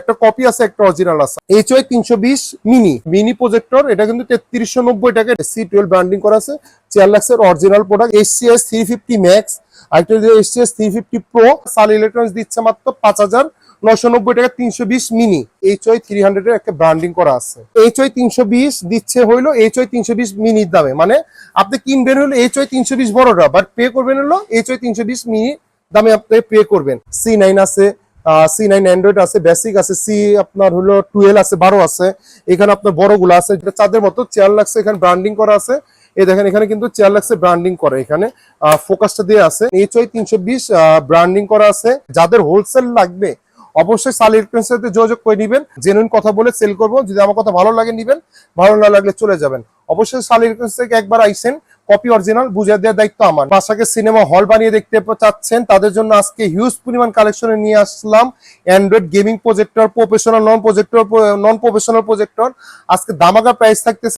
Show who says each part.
Speaker 1: একটা কপি আছে, একটা অরিজিনাল আছে। HY 320 মিনি প্রজেক্টর, এটা কিন্তু 3390 টাকা। C12 ব্র্যান্ডিং করা আছে। চেয়ারলাক্সের অরিজিনাল প্রোডাক্ট। HCS 350 ম্যাক্স, আরেকটা HCS 350 প্রো। সাল ইলেকট্রনিক্স দিচ্ছে মাত্র 5990 টাকা 320 মিনি। HY 300 এর একটা ব্র্যান্ডিং করা আছে। HY 320 দিচ্ছে হইলো HY 320 মিনির দামে, মানে আপনি কিনবেন হলো HY 320 বড়টা, বাট পে করবেন হলো HY 320 মিনি দামে আপনি পে করবেন। C9 আছে, C9 অ্যান্ড্রয়েড আছে, বেসিক আছে, সি আপনার হলো 12 আছে, 12 আছে। এখানে আপনার বড়গুলো আছে, যেটা চাঁদের মতো চেয়ার লাগছে, এখানে ব্র্যান্ডিং করা আছে। এই দেখেন এখানে কিন্তু চেয়ার লাগছে ব্র্যান্ডিং করে, এখানে ফোকাসটা দিয়ে আছে। HY 320 ব্র্যান্ডিং করা আছে। যাদের হোলসেল লাগবে অবশ্যই সাল ইলেকট্রনিক্সের সাথে যোগাযোগ করে নিবেন। জেনুইন কথা বলে সেল করবো। যদি আমার কথা ভালো লাগে নিবেন, ভালো না লাগলে চলে যাবেন। অবশ্যই সাল ইলেকট্রনিক্স থেকে একবার আইসেন, কপি অরিজিনাল বুঝিয়ে দেওয়ার দায়িত্ব আমার। বাসাকে সিনেমা হল বানিয়ে দেখতে চাচ্ছেন, তাদের জন্য আজকে হিউজ পরিমাণ কালেকশনে নিয়ে আসলাম android gaming projector, professional non projector, non professional projector. আজকে দামাকা প্রাইস থাকতেছে।